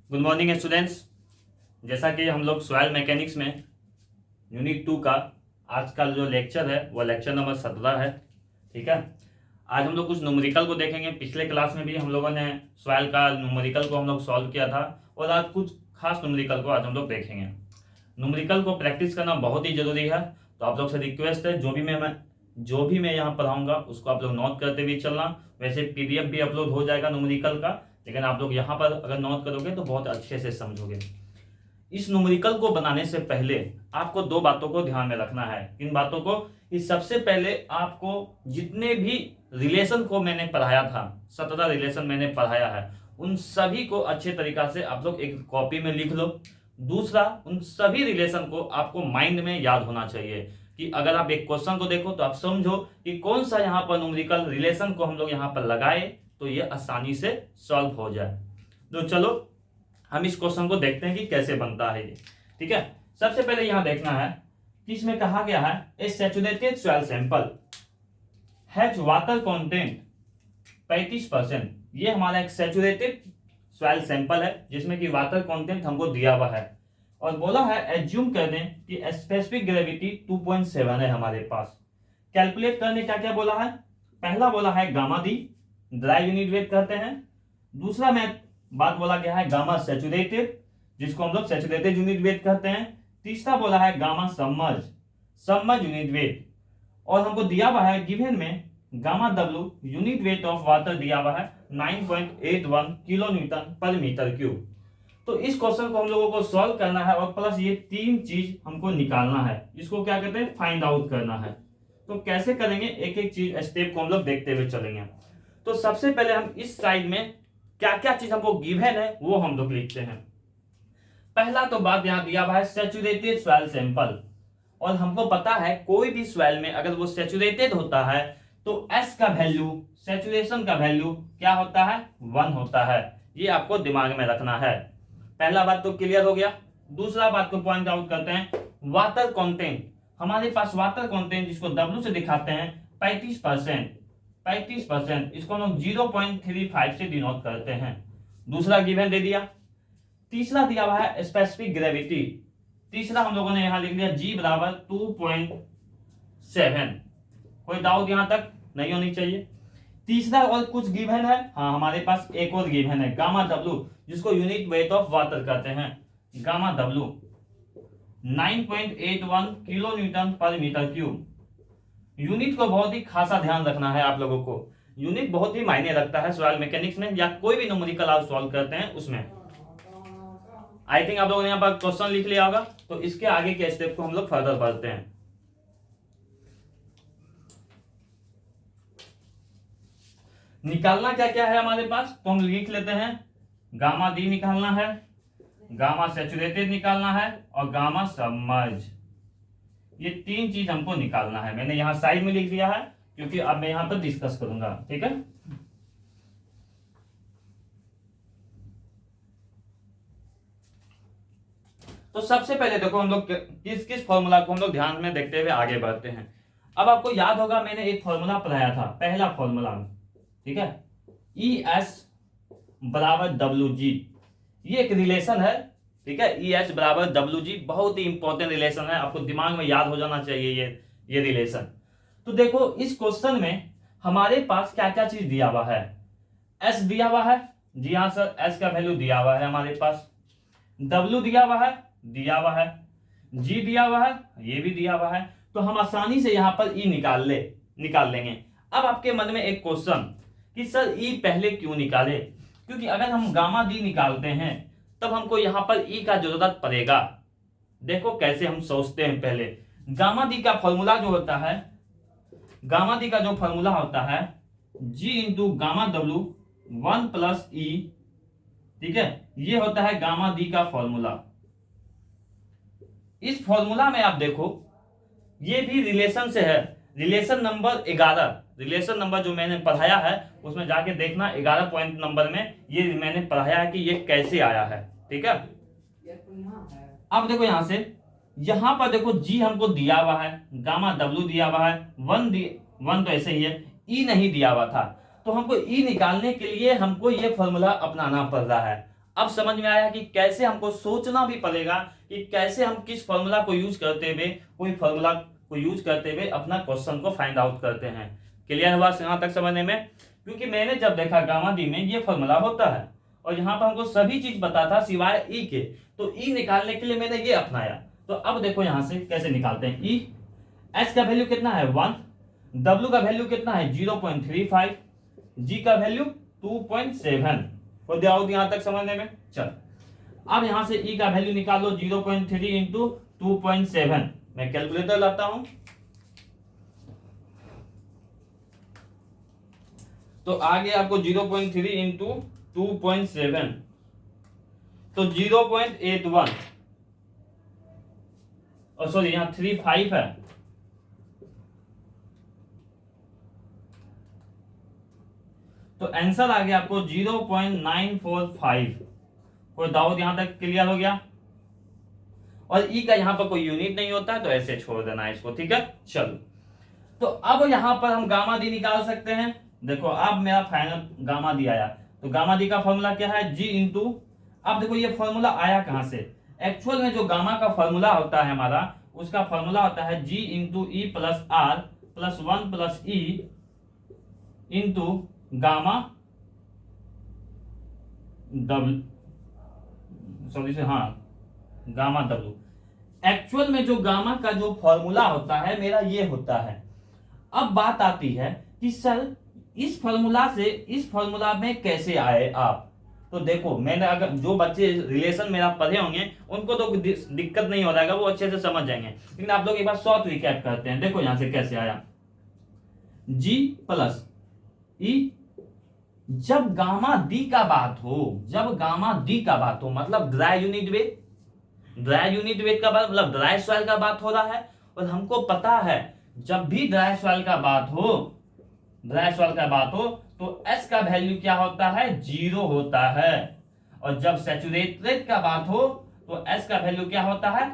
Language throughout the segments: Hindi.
Good morning students. जैसा कि हम लोग सॉइल मैकेनिक्स में यूनिट 2 का आज का जो लेक्चर है वो लेक्चर नंबर 17 है। ठीक है, आज हम लोग कुछ न्यूमेरिकल को देखेंगे। पिछले क्लास में भी हम लोगों ने सॉइल का न्यूमेरिकल को हम लोग सॉल्व किया था और आज कुछ खास न्यूमेरिकल को आज हम लोग देखेंगे। न्यूमेरिकल को प्रैक्टिस करना बहुत ही जरूरी है, तो आप लोग से रिक्वेस्ट है जो भी मैं यहाँ पढ़ाऊंगा उसको आप लोग नोट करते हुए चलना। वैसे पीडीएफ भी अपलोड हो जाएगा न्यूमेरिकल का, लेकिन आप लोग यहाँ पर अगर नोट करोगे तो बहुत अच्छे से समझोगे। इस न्यूमेरिकल को बनाने से पहले आपको दो बातों को ध्यान में रखना है। इन बातों को कि सबसे पहले आपको जितने भी रिलेशन को मैंने पढ़ाया था, 17 रिलेशन मैंने पढ़ाया है, उन सभी को अच्छे तरीका से आप लोग एक कॉपी में लिख लो। दूसरा, उन सभी रिलेशन को आपको माइंड में याद होना चाहिए कि अगर आप एक क्वेश्चन को देखो तो आप समझो कि कौन सा यहाँ पर न्यूमेरिकल रिलेशन को हम लोग यहाँ पर लगाए तो ये आसानी से सॉल्व हो जाए। तो चलो हम इस क्वेश्चन को देखते हैं कि कैसे बनता है ये। ठीक है, सबसे पहले यहां देखना है कि इसमें कहा गया है a saturated soil sample has water content 35%। ये हमारा एक सैचुरेटेड सॉइल सैंपल है जिसमें कि वाटर कंटेंट हमको दिया हुआ है और बोला है एज्यूम कर दें कि स्पेसिफिक ग्रेविटी 2.7 है हमारे पास। कैलकुलेट करने क्या क्या बोला है, पहला बोला है gamma D, dry unit weight कहते हैं। दूसरा में बात बोला गया है गामा सैचुरेटेड, जिसको हम लोग सैचुरेटेड यूनिट वेट कहते हैं। तीसरा बोला है गामा सबमर्ज यूनिट वेट, और हमको दिया हुआ है गिवन में gamma W unit weight of water दिया हुआ है 9.81 किलो न्यूटन पर मीटर क्यूब। तो इस क्वेश्चन को हम लोगों को सॉल्व करना है और प्लस ये तीन चीज हमको निकालना है। इसको क्या कहते हैं, फाइंड आउट करना है। तो कैसे करेंगे, एक एक चीज स्टेप को हम लोग देखते हुए चलेंगे। तो सबसे पहले हम इस साइड में क्या क्या चीज हमको गिवन है वो हम लोग लिखते हैं। पहला तो बात यहां दिया हुआ है सैचुरेटेड सॉइल सैंपल, और हमको पता है कोई भी सॉइल में अगर वो सैचुरेटेड होता है तो एस का वैल्यू, सैचुरेशन का वैल्यू क्या होता है, 1 होता है। ये आपको दिमाग में रखना है। पहला बात तो क्लियर हो गया। दूसरा बात को पॉइंट आउट करते हैं, वाटर कंटेंट। हमारे पास वाटर कंटेंट जिसको W से दिखाते हैं 35%, इसको हम लोग 0.35 से डिनोट करते हैं। दूसरा गिवन दे दिया। तीसरा दिया हुआ है स्पेसिफिक ग्रेविटी, तीसरा हम लोगों ने यहां लिख दिया G बराबर 2.7। कोई डाउट यहां तक नहीं होनी चाहिए। तीसरा और कुछ गिवन है, हाँ हमारे पास एक और गिवन है गामा W, जिसको यूनिट वेट ऑफ वाटर कहते हैं। गामा W 9.81 किलो न्यूटन पर मीटर क्यूब। यूनिट को बहुत ही खासा ध्यान रखना है आप लोगों को। यूनिट बहुत ही मायने रखता है सॉइल मैकेनिक्स में या कोई भी न्यूमेरिकल आप सॉल्व करते हैं उसमें। आई थिंक आप लोगों ने यहाँ पर क्वेश्चन लिख लिया होगा, तो इसके आगे के स्टेप को हम लोग फर्दर बढ़ते हैं। निकालना क्या क्या है हमारे पास, तो हम लिख लेते हैं गामा डी निकालना है, गामा सैचुरेटेड निकालना है और गामा सबमर्ज। ये तीन चीज हमको निकालना है। मैंने यहां साइड में लिख दिया है क्योंकि अब मैं यहां पर डिस्कस करूंगा। ठीक है, तो सबसे पहले देखो हम लोग किस किस फॉर्मूला को हम लोग ध्यान में देखते हुए आगे बढ़ते हैं। अब आपको याद होगा मैंने एक फॉर्मूला पढ़ाया था, पहला फॉर्मूला, ठीक है, ES बराबर WG। ये एक रिलेशन है, ठीक है, ES बराबर WG बहुत ही इंपॉर्टेंट रिलेशन है, आपको दिमाग में याद हो जाना चाहिए ये रिलेशन। तो देखो इस क्वेश्चन में हमारे पास क्या क्या चीज दिया हुआ है। S दिया हुआ है, जी हाँ सर, S का वैल्यू दिया हुआ है हमारे पास। W दिया हुआ है, G दिया हुआ है, ये भी दिया हुआ है। तो हम आसानी से यहाँ पर E निकाल लेंगे। अब आपके मन में एक क्वेश्चन कि सर E पहले क्यों निकाले, क्योंकि अगर हम गामा D निकालते हैं तब हमको यहाँ पर E का जरूरत पड़ेगा। देखो कैसे हम सोचते हैं। पहले गामा डी का फॉर्मूला जो होता है, गामा डी का जो फॉर्मूला होता है G into gamma W 1 plus E, ठीक है, ये होता है गामा डी का फॉर्मूला। इस फॉर्मूला में आप देखो ये भी रिलेशन से है, रिलेशन नंबर 11, रिलेशन नंबर जो मैंने पढ़ाया है उसमें जाके देखना 11 पॉइंट नंबर में ये मैंने पढ़ाया है कि ये कैसे आया है। ठीक है, अब देखो यहां पर देखो G हमको दिया हुआ है, गामा W दिया हुआ है, 1 तो ऐसे ही है, E नहीं दिया हुआ था। तो हमको E निकालने के लिए हमको ये फॉर्मूला अपनाना पड़ रहा है। अब समझ में आया कि कैसे हमको सोचना भी पड़ेगा कि कैसे हम किस फॉर्मूला को यूज करते हुए, कोई फॉर्मूला को यूज करते हुए अपना क्वेश्चन को फाइंड आउट करते हैं। क्लियर हुआ यहाँ तक समझने में? क्योंकि मैंने जब देखा गामा डी में ये फॉर्मूला होता है और यहाँ पर हमको सभी चीज पता था सिवाय ई के, तो ई निकालने के लिए मैंने ये अपनाया। तो अब देखो यहाँ से कैसे निकालते हैं। ई एस का वैल्यू कितना है 1, डब्ल्यू का वैल्यू कितना है 0.35, जी का वैल्यू 2.7। हो गया यहाँ तक समझने में? चल अब यहाँ से ई का वैल्यू निकाल लो 0.3 इंटू 2.7। मैं कैलकुलेटर लाता हूं। तो आगे आपको 0.3 इंटू 2.7 तो 0.81, और सॉरी यहाँ 35 है। तो आंसर आ गया आपको 0.945। कोई डाउट यहां तक क्लियर हो गया? और ई का यहां पर कोई यूनिट नहीं होता है तो ऐसे छोड़ देना है इसको, ठीक है। चलो तो अब यहां पर हम गामा डी निकाल सकते हैं। देखो अब मेरा फाइनल गामा डी आया, तो गामा डी का फॉर्मूला क्या है जी इंटू, अब देखो ये फॉर्मूला आया कहां से? एक्चुअल में जो गामा का फॉर्मूला होता है हमारा, उसका फॉर्मूला होता है G into E plus R plus 1 plus E into gamma W, sorry से हाँ गामा डब्ल्यू। एक्चुअल में जो गामा का जो फॉर्मूला होता है मेरा ये होता है। अब बात आती है कि सर इस फॉर्मूला से इस फॉर्मूला में कैसे आए आप? तो देखो मैंने, अगर जो बच्चे रिलेशन मेरा पढ़े होंगे उनको तो दिक्कत नहीं हो जाएगा, वो अच्छे से समझ जाएंगे, लेकिन आप लोग एक बार शॉर्ट रिकैप करते हैं। देखो यहां से कैसे आया जी प्लस ई, जब गामा डी का बात हो, जब गामा डी का बात हो मतलब dry unit weight, dry unit weight का बात मतलब ड्राई सॉइल का बात हो रहा है। और हमको पता है जब भी ड्राई सॉइल का बात हो, ड्राई सॉइल का बात हो तो एस का वैल्यू क्या होता है 0 होता है, और जब सैचुरेटेड का बात हो तो एस का वैल्यू क्या होता है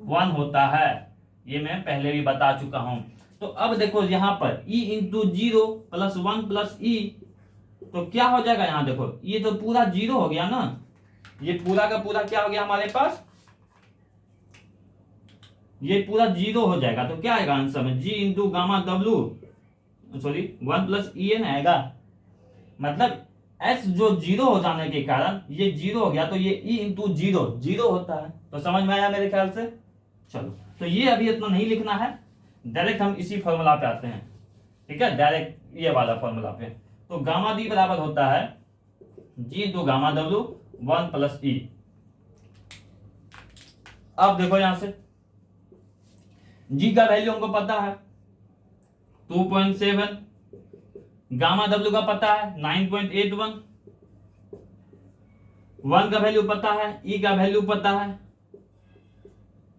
1 होता है। ये मैं पहले भी बता चुका हूं। तो अब देखो यहां पर E इंटू 0 प्लस 1 प्लस ई, तो क्या हो जाएगा? यहां देखो ये तो पूरा 0 हो गया ना, ये पूरा का पूरा क्या हो गया हमारे पास, ये पूरा 0 हो जाएगा। तो क्या आएगा आंसर में G into gamma W, sorry 1 plus E N आएगा। मतलब एस जो 0 हो जाने के कारण ये 0 हो गया, तो ये ई इंटू 0 होता है। तो समझ में आया मेरे ख्याल से? चलो तो ये अभी इतना नहीं लिखना है, डायरेक्ट हम इसी फॉर्मूला पे आते हैं, ठीक है, डायरेक्ट ये वाला फॉर्मूला पे। तो गामा डी बराबर होता है G into gamma W 1 plus ई। अब देखो यहां से जी का वैल्यू हमको पता है 2.7, गामा डब्ल्यू का पता है 9.81, 1 का वैल्यू पता है, ई का वैल्यू पता है।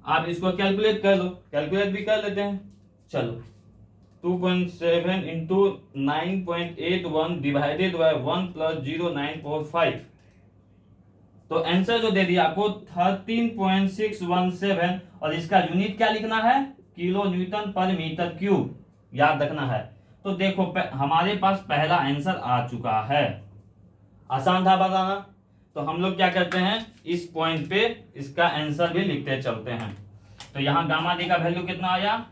आप इसको कैलकुलेट कर लो, कैलकुलेट भी कर लेते हैं। चलो 2.7 इंटू 9.81 डिवाइडेड बाय 1 प्लस 0.945, तो आंसर जो दे दिया आपको 13.617, और इसका यूनिट क्या लिखना है किलो न्यूटन पर मीटर क्यूब, याद रखना है। तो देखो हमारे पास पहला आंसर आ चुका है, आसान था बताना। तो हम लोग क्या करते हैं इस पॉइंट पे इसका आंसर भी लिखते चलते हैं। तो यहां गामा डी का वैल्यू कितना आया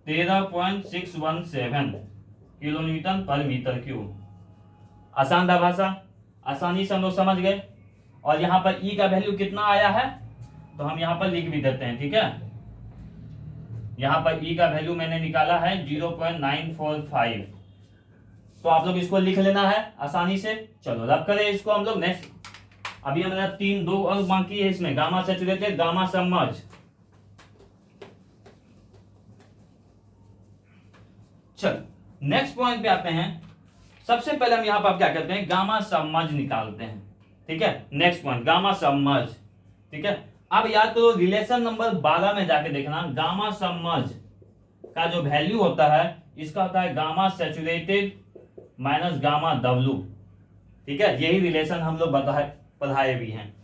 13.617 किलो न्यूटन पर मीटर क्यूब। आसान था भाषा, आसानी से हम लोग समझ गए। और यहाँ पर ई का वैल्यू कितना आया है तो हम यहाँ पर लिख भी देते हैं, ठीक है। यहाँ पर ई का वैल्यू मैंने निकाला है 0.945, तो आप लोग इसको लिख लेना है आसानी से। चलो रब करें इसको हम लोग नेक्स्ट। अभी हमारा 2 और बाकी है इसमें, गामा सैचुरेटेड, गामा सबमर्ज। चलो नेक्स्ट पॉइंट पे आते हैं। सबसे पहले हम यहाँ पर क्या करते हैं गामा सबमर्ज निकालते हैं, ठीक है। नेक्स्ट पॉइंट गामा सबमर्ज, ठीक है। अब याद करो रिलेशन नंबर 12 में जाके देखना, गामा सबमर्ज का जो वैल्यू होता है इसका होता है gamma saturated minus gamma W, ठीक है। यही रिलेशन हम लोग पढ़ाए भी हैं।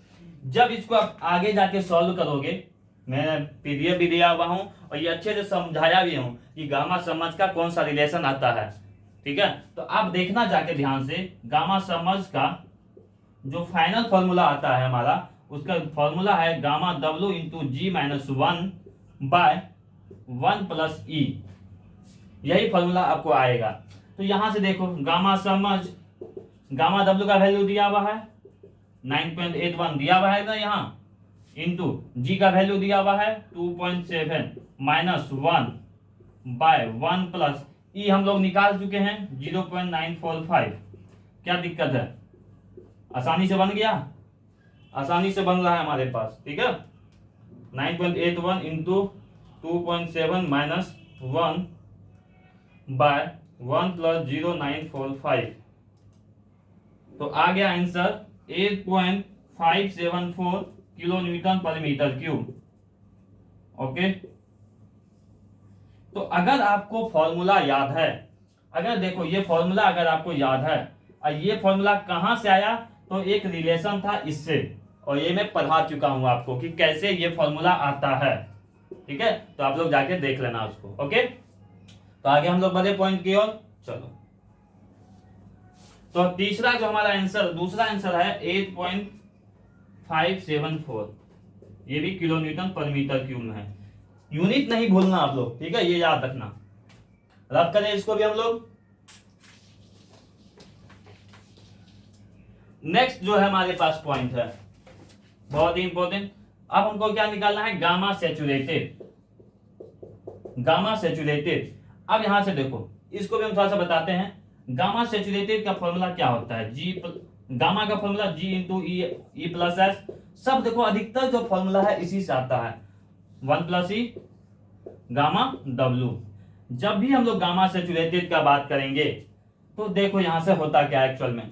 जब इसको आप आगे जाके सॉल्व करोगे, मैंने पीडीएफ भी दिया हुआ हूं और ये अच्छे से समझाया भी हूं कि गामा सबमर्ज का कौन सा रिलेशन आता है, ठीक है। तो आप देखना जाके ध्यान से गामा सबमर्ज का जो फाइनल फॉर्मूला आता है हमारा, उसका फॉर्मूला है गामा डब्ल्यू इंटू जी माइनस 1/1 + ई। यही फॉर्मूला आपको आएगा। तो यहां से देखो गामा समझ, गामा डब्ल्यू का वैल्यू दिया हुआ है 9.81 दिया हुआ है ना यहाँ, इंटू जी का वैल्यू दिया हुआ है 2.7 माइनस 1/1 प्लस ई हम लोग निकाल चुके हैं 0.945। क्या दिक्कत है? आसानी से बन गया, आसानी से बन रहा है हमारे पास, ठीक है। 9.81 इंटू 2.7 माइनस 1/1 प्लस 0.945, तो आ गया आंसर 8.574 किलो न्यूटन पर मीटर क्यूब। ओके, तो अगर आपको फॉर्मूला याद है, अगर देखो ये फॉर्मूला अगर आपको याद है, और ये फॉर्मूला कहां से आया, तो एक रिलेशन था इससे, और ये मैं पढ़ा चुका हूं आपको कि कैसे ये फॉर्मूला आता है, ठीक है। तो आप लोग जाके देख लेना उसको। ओके, तो आगे हम लोग बढ़े पॉइंट की ओर। चलो, तो तीसरा जो हमारा आंसर, दूसरा आंसर है 8.574, ये भी किलो न्यूटन पर मीटर क्यूब में है। यूनिट नहीं भूलना आप लोग, ठीक है, ये याद रखना। रब करें इसको भी हम लोग। नेक्स्ट जो है हमारे पास पॉइंट है बहुत ही इंपॉर्टेंट। अब हमको क्या निकालना है? Gamma saturated, gamma saturated. अब यहां से देखो, इसको भी हम थोड़ा सा बताते हैं। गामा सैचुरेटेड का फॉर्मूला क्या होता है? गामा का फॉर्मूला जी इंटू ई प्लस एस। सब देखो अधिकतर जो फॉर्मूला है इसी से आता है, 1 + ई गामा डब्ल्यू। जब भी हम लोग गामा सैचुरेटेड का बात करेंगे तो देखो यहां से होता क्या है एक्चुअल में।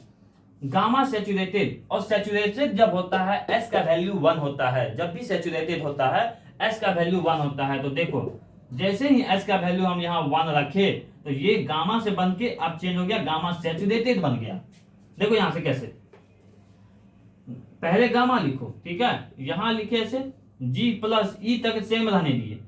गामा सैचुरेटेड और सैचुरेटेड जब होता है एस का वैल्यू 1 होता है, जब भी सैचुरेटेड होता है एस का वैल्यू 1 होता है। तो देखो जैसे ही एस का वैल्यू हम यहाँ 1 रखे तो ये गामा से बन के अब चेंज हो गया, गामा सैचुरेटेड बन गया। देखो यहां से कैसे, पहले गामा लिखो, ठीक है, यहां लिखे ऐसे जी प्लस ई तक सेम रहने दिए,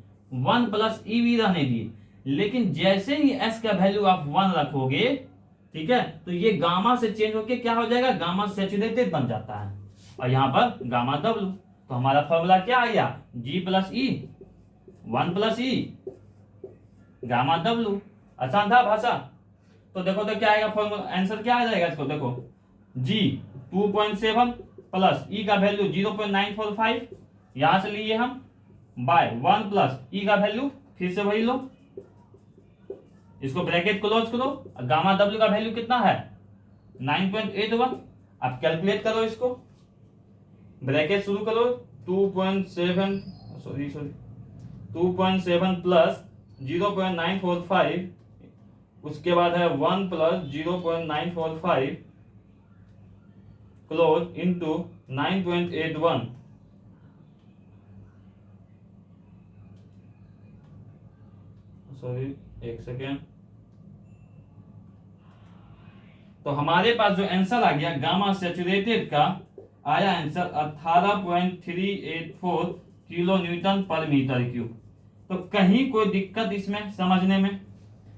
1 + ई भी रहने दिए, लेकिन जैसे ही एस का वैल्यू आप 1 रखोगे, ठीक है, तो ये गामा से चेंज होके क्या हो जाएगा? गामा सैचुरेटेड बन जाता है, और यहां पर गामा डब्ल्यू। तो हमारा फॉर्मूला क्या आ गया? जी प्लस ई 1 + ई गामा डब्ल्यू। आसान था भाषा। तो देखो तो क्या आएगा फॉर्मूला, आंसर क्या आ जाएगा इसको? देखो जी 2.7 प्लस ई का वैल्यू 0.945, यहां से लिए हम, बाय 1 प्लस ई का वैल्यू फिर से वही लो, इसको ब्रैकेट क्लोज करो। गामा डब्ल्यू का वैल्यू कितना है? 9.81। आप कैलकुलेट करो इसको, ब्रैकेट शुरू करो, 2.7 प्लस 0.945, उसके बाद है 1 प्लस 0.945 क्लोज इंटू 9.81। सॉरी एक सेकेंड। तो हमारे पास जो आंसर आ गया गामा सैचुरेटेड का, आया आंसर 18.384 किलो न्यूटन पर मीटर क्यूब। तो कहीं कोई दिक्कत इसमें समझने में?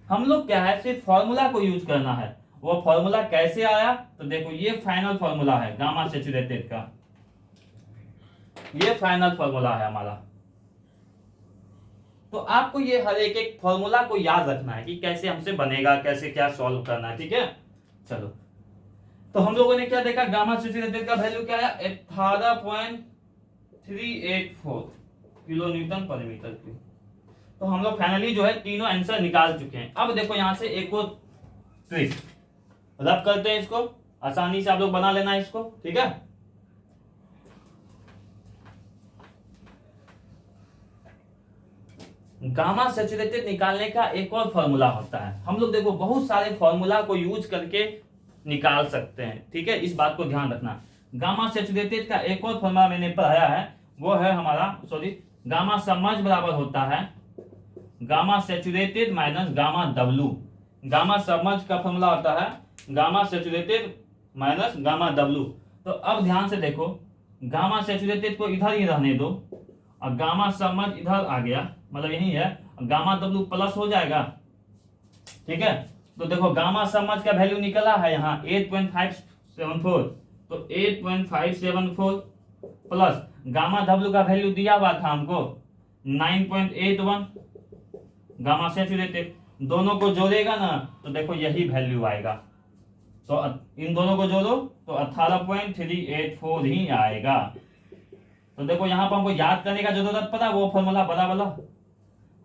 हम लोग क्या है, सिर्फ फॉर्मूला को यूज करना है। वो फॉर्मूला कैसे आया? तो देखो ये फाइनल फॉर्मूला है गामा सैचुरेटेड का, ये फाइनल फॉर्मूला है हमारा। तो आपको ये हर एक एक फॉर्मूला को याद रखना है कि कैसे हमसे बनेगा, कैसे क्या सॉल्व करना है, ठीक है। चलो, तो हम लोगों ने क्या देखा, गामा सैचुरेटेड का वैल्यू क्या आया? 18.384 किलो न्यूटन पर मीटर क्यूब। तो हम लोग फाइनली जो है तीनों आंसर निकाल चुके हैं। अब देखो यहां से एक और ट्रिक रब करते हैं, इसको आसानी से आप लोग बना लेना इसको, ठीक है। गामा सैचुरेटेड निकालने का एक और फॉर्मूला होता है। हम लोग देखो बहुत सारे फॉर्मूला को यूज करके निकाल सकते हैं, ठीक है, इस बात को ध्यान रखना। गामा सैचुरेटेड का एक और फॉर्मूला मैंने पढ़ाया है, वो है हमारा, सॉरी, गामा समझ बराबर होता है gamma saturated minus gamma W. Gamma समझ का फॉर्मूला होता है gamma saturated minus gamma W. तो अब ध्यान से देखो, गामा सैचुरेटेड को इधर ही रहने दो, और गामा समझ इधर आ गया, मतलब यही है, गामा डब्ल्यू प्लस हो जाएगा, ठीक है। तो देखो गामा समझ का वैल्यू निकला है यहाँ 8.574, तो 8.574 प्लस गामा डब्ल्यू का वैल्यू दिया हुआ था हमको 9.81 गामा सैचुरेटेड, दोनों को जोड़ेगा ना तो देखो यही वैल्यू आएगा। तो इन दोनों को जोड़ो तो 18.384 ही आएगा। तो देखो यहाँ पर हमको याद करने का जरूरत पड़ा वो फॉर्मूला बड़ा वाला,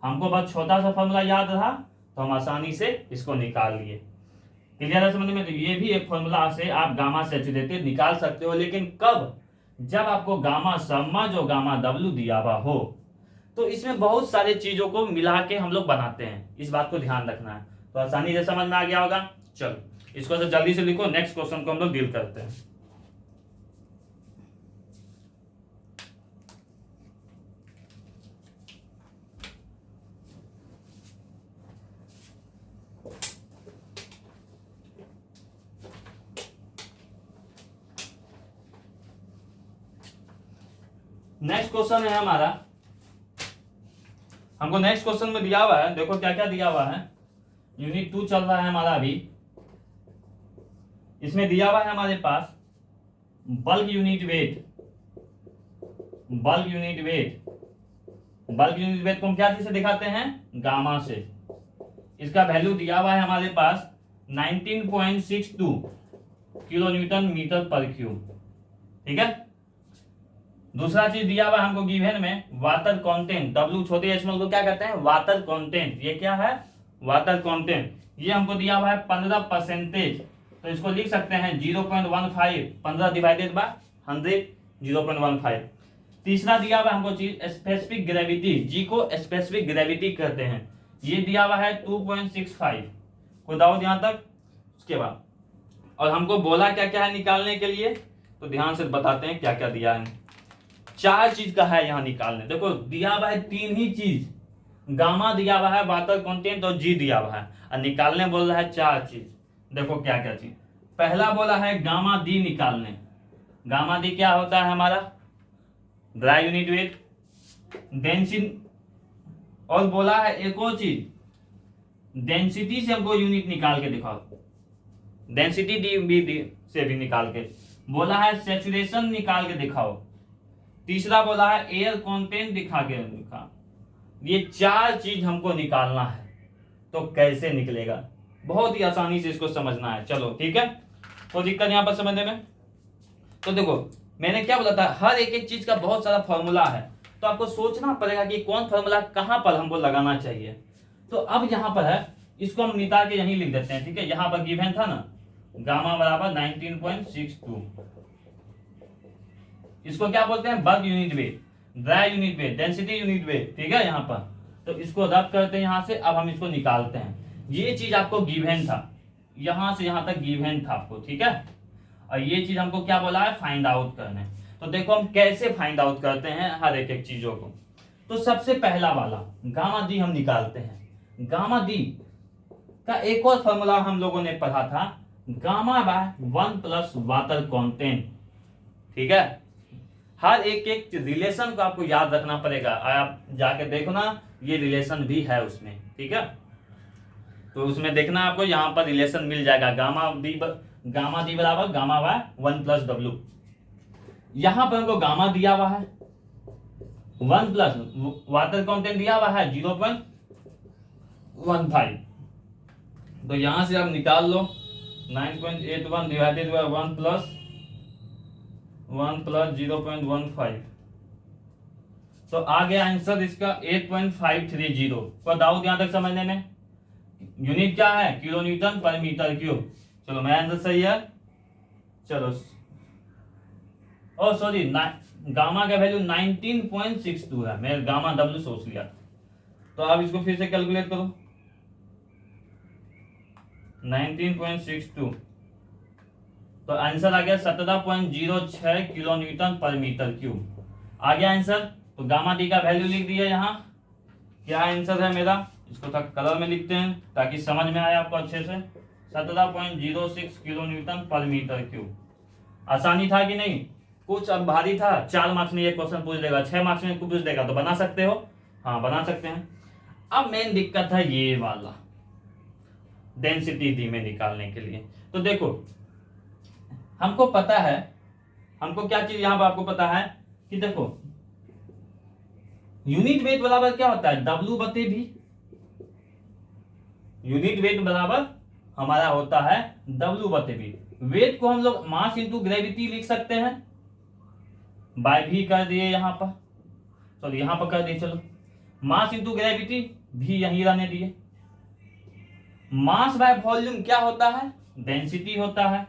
हमको बस छोटा सा फॉर्मूला याद रहा तो हम आसानी से इसको निकाल लिए। क्लियर है समझ में? तो ये भी एक फॉर्मूला से आप गामा सैचुरेटेड निकाल सकते हो, लेकिन कब? जब आपको गामा सम्मा जो गामा डब्ल्यू दिया हुआ हो। तो इसमें बहुत सारे चीजों को मिला के हम लोग बनाते हैं, इस बात को ध्यान रखना है। तो आसानी से समझ में आ गया होगा। चलो इसको तो जल्दी से लिखो, नेक्स्ट क्वेश्चन को हम लोग डील करते हैं। नेक्स्ट क्वेश्चन है हमारा, हमको नेक्स्ट क्वेश्चन में दिया हुआ है, देखो क्या क्या दिया हुआ है। यूनिट 2 चल रहा है हमारा अभी। इसमें दिया हुआ है हमारे पास bulk unit weight, bulk unit weight, bulk unit weight को हम क्या चीज से दिखाते हैं? गामा से। इसका वैल्यू दिया हुआ है हमारे पास 19.62 किलो न्यूटन मीटर पर क्यूब। ठीक है। दूसरा चीज दिया हुआ हमको गिवन में वाटर कंटेंट, डब्ल्यू छोटे एचमल को क्या कहते हैं? Water content. ये क्या है? Water content. ये हमको दिया हुआ है 15%, तो इसको लिख सकते हैं 0.15, 15 डिवाइडेड बाय 100, 0.15। तीसरा दिया हुआ हमको चीज स्पेसिफिक ग्रेविटी, जी को स्पेसिफिक ग्रेविटी कहते हैं, ये दिया हुआ है 2.65। कोई डाउट यहां तक? उसके बाद और हमको बोला क्या क्या है निकालने के लिए, तो ध्यान से बताते हैं क्या क्या दिया है। 4 चीज का है यहाँ निकालने। देखो दिया हुआ है 3 ही चीज, गामा दिया हुआ है, वाटर कंटेंट और जी दिया हुआ है, और निकालने बोल रहा है 4 चीज। देखो क्या क्या चीज। पहला बोला है गामा डी निकालने। गामा डी क्या होता है हमारा? ड्राई यूनिट वेट, डेंसिटी, और बोला है एक और चीज, डेंसिटी से हमको यूनिट निकाल के दिखाओ, डेंसिटी डी से भी निकाल के। बोला है सैचुरेशन निकाल के दिखाओ। तीसरा बोला है एयर कंटेंट दिखा के दिखा। ये 4 चीज हमको निकालना है। तो कैसे निकलेगा? बहुत ही आसानी से इसको समझना है। चलो ठीक है, तो दिक्कत यहां पर समझने में। तो देखो मैंने क्या बोला था, हर एक एक चीज का बहुत सारा फॉर्मूला है, तो आपको सोचना पड़ेगा कि कौन फॉर्मूला कहां पर हमको लगाना चाहिए। तो अब यहां पर है, इसको हम निकाल के यहीं लिख देते हैं। ठीक है, यहां पर गिवन था ना गामा बराबर 19.62, इसको क्या बोलते हैं? Bulk unit wait, dry unit weight, density unit weight. ठीक है, यहाँ पर तो इसको रब करते हैं यहाँ से। अब हम इसको निकालते हैं। ये चीज आपको गिवन था, यहां से यहां तक गिवन था आपको। ठीक है, और ये चीज हमको क्या बोला है? फाइंड आउट करने। तो देखो हम कैसे फाइंड आउट करते हैं हर एक एक चीजों को। तो सबसे पहला वाला गामा डी हम निकालते हैं। गामा डी का एक और फॉर्मूला हम लोगों ने पढ़ा था, गामा बाय 1 प्लस वाटर कंटेंट। ठीक है, हर एक एक रिलेशन को आपको याद रखना पड़ेगा। आप जाके देखो ना, ये रिलेशन भी है उसमें। ठीक है, तो उसमें देखना आपको, यहाँ पर रिलेशन मिल जाएगा। गामा डी बराबर गामा बाय 1 प्लस डब्ल्यू। यहां पर हमको गामा दिया हुआ है 1 प्लस वाटर कंटेंट दिया हुआ है 0.15। तो यहां से आप निकाल लो 9.81 डिवाइडेड बाय 1 प्लस 0.15। तो आ गया आंसर इसका 8.530। को डाउट यहां तक समझने में? यूनिट क्या है? किलो न्यूटन पर मीटर क्यूब। चलो मेरा आंसर सही है। चलो ओ सॉरी, गामा का वैल्यू 19.62 है, मैं गामा डब्ल्यू सोच लिया। तो आप इसको फिर से कैलकुलेट करो, 19.62, तो आंसर आ गया 17.06 किलो न्यूटन पर मीटर क्यूब आ गया आंसर। तो गामा डी का वैल्यू लिख दिया यहाँ। क्या आंसर है मेरा? इसको थोड़ा कलर में लिखते हैं ताकि समझ में आए आपको अच्छे से। 17.06 किलो न्यूटन पर मीटर क्यूब। आसानी था कि नहीं? कुछ अब भारी था? 4 मार्क्स में ये क्वेश्चन पूछ देगा, 6 मार्क्स में पूछ देगा, तो बना सकते हो? हाँ बना सकते हैं। अब मेन दिक्कत है ये वाला, डेंसिटी डी में निकालने के लिए। तो देखो हमको पता है हमको क्या चीज यहाँ पर आपको पता है कि देखो यूनिट वेट बराबर क्या होता है, W बटे V। यूनिट वेट बराबर हमारा होता है W बटे V। वेट को हम लोग मास इंटू ग्रेविटी लिख सकते हैं, बाय V कर दिए यहाँ पर, चलो यहाँ पर कर दिए, चलो मास इंटू ग्रेविटी, भी यहीं रहने दिए। मास बाय वॉल्यूम क्या होता है, डेंसिटी होता है,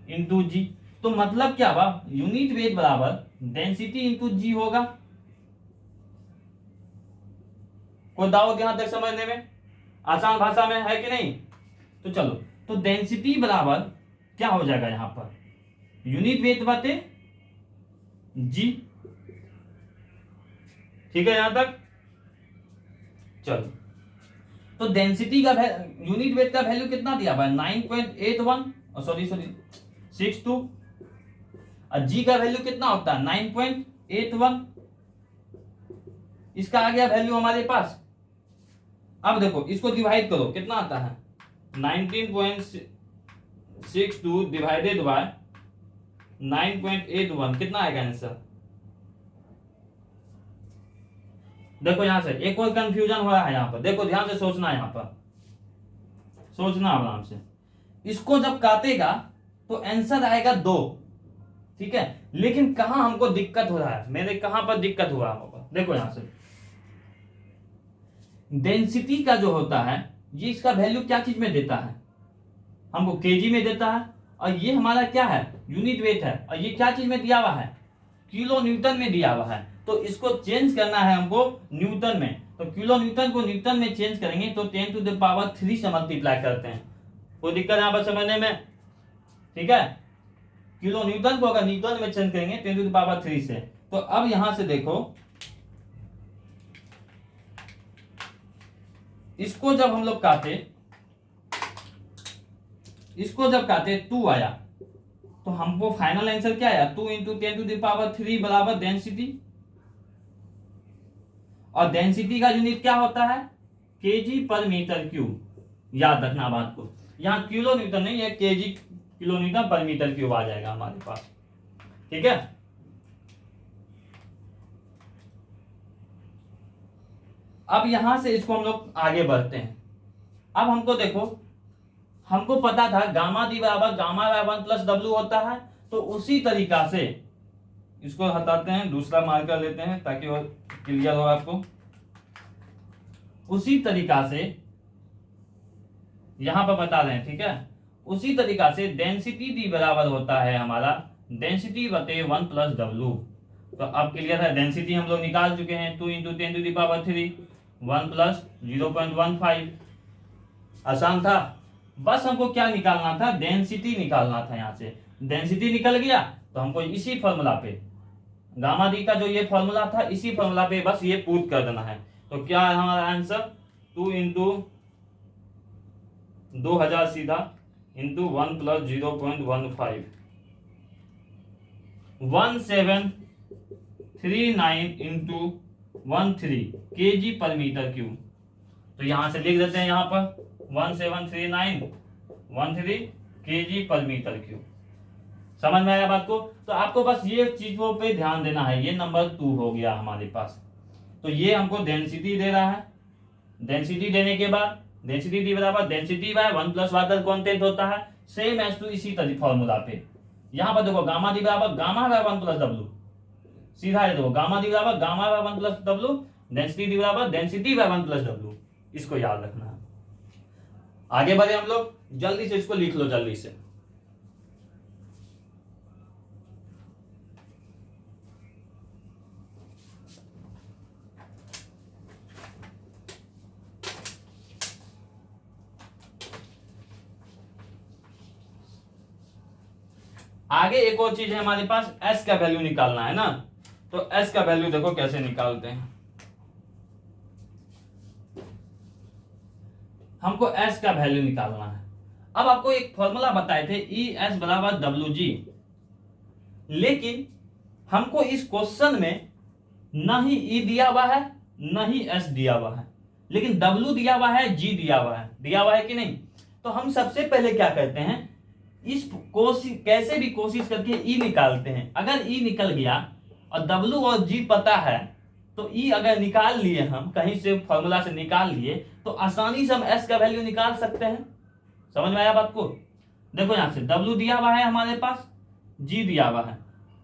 इंटू जी। तो मतलब क्या हुआ, यूनिट वेट बराबर डेंसिटी इंटू जी होगा। कोई दावत यहां तक समझने में, आसान भाषा में है कि नहीं? तो चलो, तो डेंसिटी बराबर क्या हो जाएगा यहां पर, यूनिट वेट बटे जी। ठीक है यहां तक? चलो, तो डेंसिटी का यूनिट वेट का वैल्यू कितना दिया हुआ है, 9.81, सॉरी 62, और जी का वैल्यू कितना होता है 9.81। इसका आ गया वैल्यू हमारे पास। अब देखो इसको डिवाइड करो, कितना आता है 19.62 डिवाइडेड बाय 9.81, कितना आएगा आंसर? देखो यहां से एक और कंफ्यूजन हो रहा है यहां पर, देखो ध्यान से सोचना, यहां पर सोचना आराम से। इसको जब काटेगा तो आंसर आएगा 2, ठीक है। लेकिन कहां हमको दिक्कत हो रहा है, मेरे कहां पर दिक्कत हुआ होगा, देखो यहां से डेंसिटी का जो होता है ये इसका वैल्यू क्या चीज में देता है, हमको केजी में देता है, और ये हमारा क्या है यूनिट वेट है, और ये क्या चीज में दिया हुआ है, किलो न्यूटन में दिया हुआ है। तो इसको चेंज करना है हमको न्यूटन में, तो किलो न्यूटन को न्यूटन में चेंज करेंगे तो 10⁻³ से मल्टीप्लाई करते हैं। कोई दिक्कत यहां पर समझने में? ठीक है, किलो न्यूटन को अगर न्यूटन में चेंज करेंगे 10⁻³ से। तो अब यहां से देखो, इसको जब हम लोग काटे, इसको जब काटे 2 आया, तो हमको फाइनल आंसर क्या आया, 2 × 10⁻³ बराबर डेंसिटी। और डेंसिटी का यूनिट क्या होता है, केजी पर मीटर क्यूब। याद रखना बात को, यहां किलो न्यूटन नहीं है, केजी किलो न्यूटन पर मीटर क्यूब आ जाएगा हमारे पास। ठीक है, अब यहां से इसको हम लोग आगे बढ़ते हैं। अब हमको देखो, हमको पता था गामा डी बराबर गामा बाय 1 + W होता है, तो उसी तरीका से इसको हटाते हैं, दूसरा मार्कर लेते हैं ताकि वो क्लियर हो आपको। उसी तरीका से यहां पर बता रहे हैं, ठीक है। उसी तरीका से डेंसिटी डी बराबर होता है हमारा डेंसिटी बटे 1 + W। तो अब क्लियर है, डेंसिटी हम लोग निकाल चुके हैं, 2 × 10⁻³ 1 + 0.15। आसान था, बस हमको क्या निकालना था, डेंसिटी निकालना था। यहां से डेंसिटी निकल गया तो हमको इसी फॉर्मूला पे, गामा डी का जो ये फॉर्मूला था, इसी फॉर्मूला पे बस ये पुट कर देना है। तो क्या है हमारा आंसर, 2 × 2000 सीधा इंटू 1 + 0.15, 1739 × 13 केजी पर मीटर क्यूब। तो यहां से लिख देते हैं, यहां पर 173913 केजी पर मीटर क्यूब। समझ में आया बात को? तो आपको बस ये चीजों पे ध्यान देना है। ये नंबर 2 हो गया हमारे पास। तो ये हमको डेंसिटी दे रहा है, डेंसिटी देने के बाद डेंसिटी डी बराबर डेंसिटी बाय 1 + वाटर कांस्टेंट होता है, सेम एज टू इसी तरह फॉर्मूला पे। यहां पर देखो गामा डी बराबर गामा बाय 1 + W, सीधा है, देखो गामा डी बराबर gamma by 1 + W, density d बराबर डेंसिटी बाय 1 + W। इसको याद रखना है। आगे बढ़े हम लोग, जल्दी से इसको लिख लो जल्दी से। आगे एक और चीज है हमारे पास, एस का वैल्यू निकालना है ना। तो एस का वैल्यू देखो कैसे निकालते हैं। हमको एस का वैल्यू निकालना है। अब आपको एक फॉर्मूला बताए थे, ES बराबर WG, लेकिन हमको इस क्वेश्चन में न ही E दिया हुआ है न ही S दिया हुआ है, लेकिन W दिया हुआ है, G दिया हुआ है कि नहीं। तो हम सबसे पहले क्या करते हैं, इस कोशिश कैसे भी कोशिश करके ई निकालते हैं। अगर ई निकल गया और डब्ल्यू और जी पता है तो ई अगर निकाल लिए, हम कहीं से फॉर्मूला से निकाल लिए, तो आसानी से हम एस का वैल्यू निकाल सकते हैं। समझ में आया बात को? देखो यहां से डब्ल्यू दिया हुआ है हमारे पास, जी दिया हुआ है,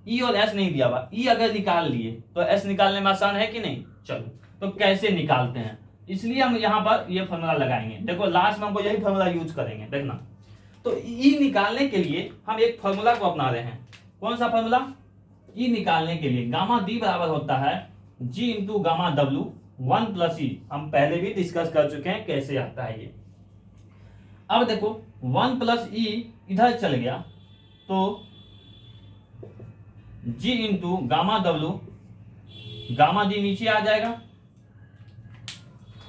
ई और एस नहीं दिया हुआ। ई अगर निकाल लिए तो एस निकालने में आसान है कि नहीं? चलो तो कैसे निकालते हैं, इसलिए हम यहाँ पर ये फॉर्मूला लगाएंगे। देखो लास्ट में हमको यही फॉर्मूला यूज करेंगे, देखना। तो ई निकालने के लिए हम एक फॉर्मूला को अपना रहे हैं। कौन सा फॉर्मूला? ई निकालने के लिए गामा डी बराबर होता है G into gamma W 1 plus ई। हम पहले भी डिस्कस कर चुके हैं कैसे आता है ये। अब देखो 1 प्लस ई इधर चल गया तो G into gamma W, gamma D नीचे आ जाएगा,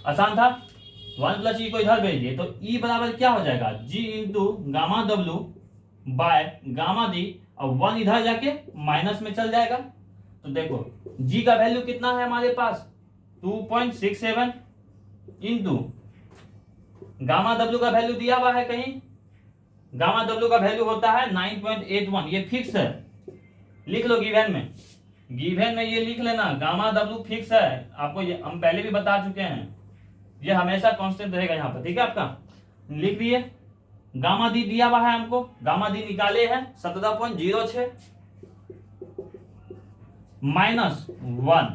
आसान था। 1 प्लस ई को इधर भेज दिए तो ई बराबर क्या हो जाएगा? G into gamma W by gamma D, और 1 इधर जाके माइनस में चल जाएगा। तो देखो जी का वैल्यू कितना है हमारे पास? 2.67 इंटू गामा डब्ल्यू का वैल्यू दिया हुआ है कहीं? गामा डब्ल्यू का वैल्यू होता है 9.81, ये फिक्स है, लिख लो गिवन में। गिवन में ये लिख लेना, गामा डब्ल्यू फिक्स है। आपको ये हम पहले भी बता चुके हैं, ये हमेशा कांस्टेंट रहेगा यहाँ पर, ठीक है? आपका लिख दिए। गामा डी दिया हुआ है हमको, गामा डी निकाले हैं 17.06 माइनस 1।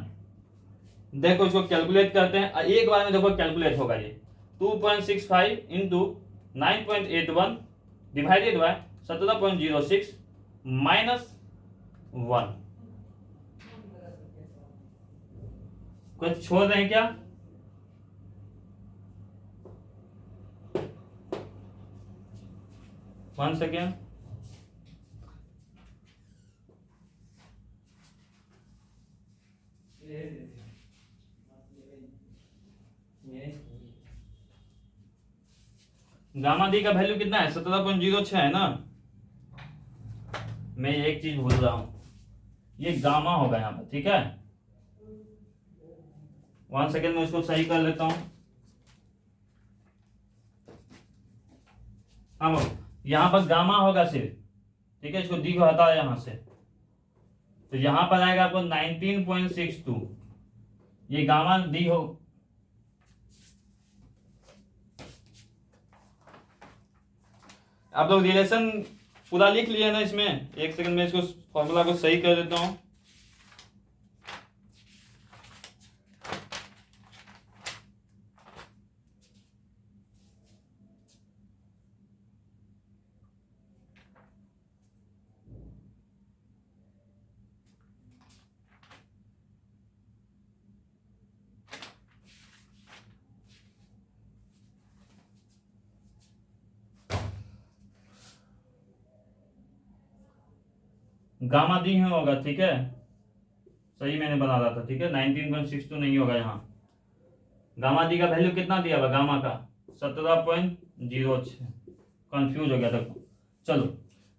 देखो इसको कैलकुलेट करते हैं, एक बार में देखो कैलकुलेट होगा ये 2.65 इंटू 9.81 डिवाइडेड बाय 17.06 माइनस 1। कुछ छोड़ रहे हैं क्या? One second. गामा डी का वैल्यू कितना है? 17.06 है ना। मैं एक चीज भूल रहा हूं, ये गामा होगा यहाँ पर, ठीक है? 1 सेकेंड में इसको सही कर लेता हूं। हाँ यहाँ पर गामा होगा सिर्फ, ठीक है? इसको डी को हटा यहां से, तो यहां पर आएगा आपको 19.62, ये गामा डी हो। आप लोग रिलेशन पूरा लिख लिए ना इसमें? एक सेकंड में इसको फॉर्मूला को सही कर देता हूं। गामा डी ही होगा, ठीक है? सही मैंने बना रहा था, ठीक है? 19.62 नहीं होगा यहाँ। गामा डी का वैल्यू कितना दिया हुआ गामा का? 17.06। कंफ्यूज हो गया था। चलो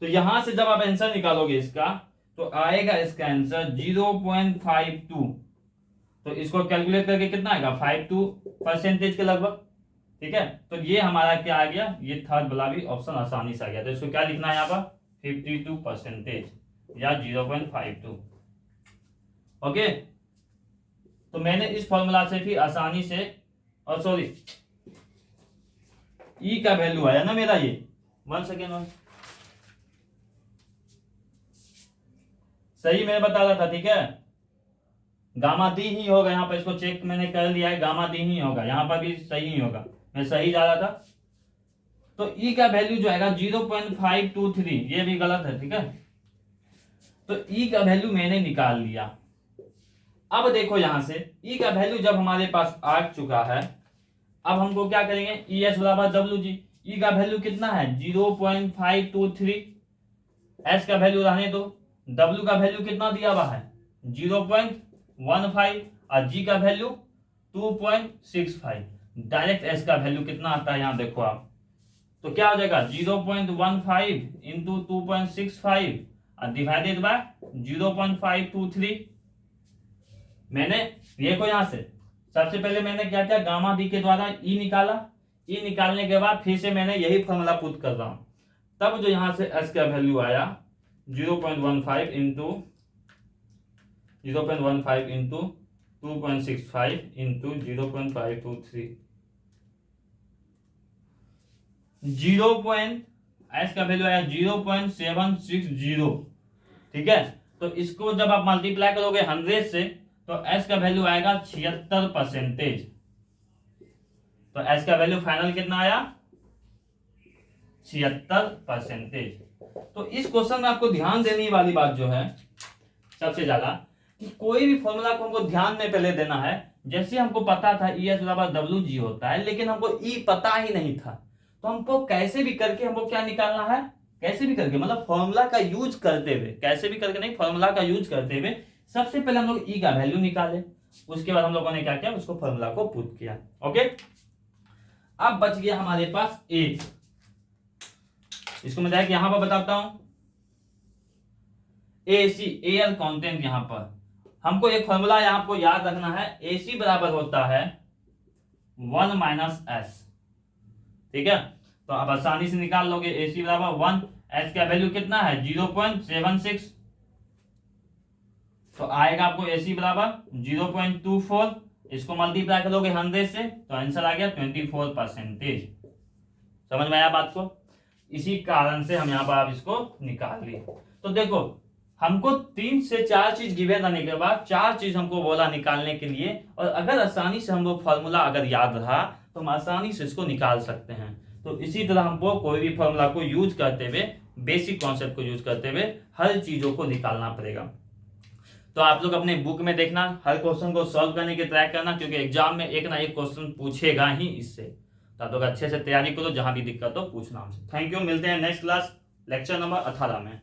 तो यहां से जब आप आंसर निकालोगे इसका, तो आएगा इसका आंसर 0.52। तो इसको कैलकुलेट करके कितना आएगा? 52% के लगभग, ठीक है? तो ये हमारा क्या आ गया? ये थर्ड वाला भी ऑप्शन आसानी से आ गया। तो इसको क्या लिखना है यहाँ पर? 52% या 0.52। ओके, तो मैंने इस फॉर्मूला से भी आसानी से, और सॉरी ई का वैल्यू आया ना मेरा, ये 1 सेकेंड सही मैंने बता रहा था, ठीक है? गामा डी ही होगा यहाँ पर, इसको चेक मैंने कर लिया है, गामा डी ही होगा, यहाँ पर भी सही ही होगा, मैं सही जा रहा था। तो ई का वैल्यू जो आएगा 0.523, ये भी गलत है, ठीक है? तो ई का वैल्यू मैंने निकाल लिया। अब देखो यहां से ई का वैल्यू जब हमारे पास आ चुका है, अब हमको क्या करेंगे? ई एस बराबर डब्ल्यू जी। ई का वैल्यू कितना है? 0.523। एस का वैल्यू रहने दो, डब्ल्यू का वैल्यू कितना दिया हुआ है? 0.15, और जी का वैल्यू 2.65। डायरेक्ट एस का वैल्यू कितना आता है यहाँ देखो आप, तो क्या हो जाएगा? 0.15 इंटू 2.65 और डिवाइडेड बाय 0.523। मैंने देखो यहां से सबसे पहले मैंने क्या किया? गामा डी के द्वारा ई निकाला। ई निकालने के बाद फिर से मैंने यही फॉर्मूला पुट कर रहा हूं, तब जो यहाँ से s का वैल्यू आया 0.15 इंटू 0.15 इंटू 2.65 इंटू 0.523 s का वैल्यू आया 0.760। ठीक है, तो इसको जब आप मल्टीप्लाई करोगे 100 से तो s का वैल्यू आएगा 76%। तो s का वैल्यू फाइनल कितना आया 76%। तो इस क्वेश्चन में आपको ध्यान देने वाली बात जो है सबसे ज्यादा कि कोई भी फॉर्मूला को हमको ध्यान में पहले देना है। जैसे हमको पता था ES बराबर WG होता है, लेकिन हमको E पता ही नहीं था, तो हमको कैसे भी करके हमको क्या निकालना है, कैसे भी करके मतलब फॉर्मूला का यूज करते हुए, कैसे भी करके नहीं, फॉर्मूला का यूज करते हुए सबसे पहले हम लोग E का वैल्यू निकाले, उसके बाद हम लोगों ने क्या किया, उसको फॉर्मूला को पुट किया। ओके, अब बच गया हमारे पास A। इसको मैं डायरेक्ट यहां पर बताता हूं, AC एयर कांस्टेंट। यहां पर हमको एक फॉर्मूला यहां आपको याद रखना है, AC बराबर होता है 1 माइनस S। ठीक है, तो आप आसानी से निकाल लोगे AC बराबर 1, S का वैल्यू कितना है 0.76, तो आएगा आपको AC बराबर 0.24। इसको मल्टीप्लाई करोगे 100 से तो आंसर आ गया 24%। समझ में आया बात को? इसी कारण से हम यहाँ पर आप इसको निकाल लिए। तो देखो हमको 3 से 4 चीज गिवन रहने के बाद 4 चीज हमको बोला निकालने के लिए, और अगर आसानी से हमको फॉर्मूला अगर याद रहा तो हम आसानी से इसको निकाल सकते हैं। तो इसी तरह हमको कोई भी फॉर्मूला को यूज करते हुए, बेसिक कॉन्सेप्ट को यूज करते हुए हर चीजों को निकालना पड़ेगा। तो आप लोग अपने बुक में देखना, हर क्वेश्चन को सॉल्व करने की ट्राई करना, क्योंकि एग्जाम में एक ना एक क्वेश्चन पूछेगा ही इससे। तो आप लोग अच्छे से तैयारी करो, जहां भी दिक्कत हो पूछना हमसे। थैंक यू, मिलते हैं नेक्स्ट क्लास लेक्चर नंबर 18 में।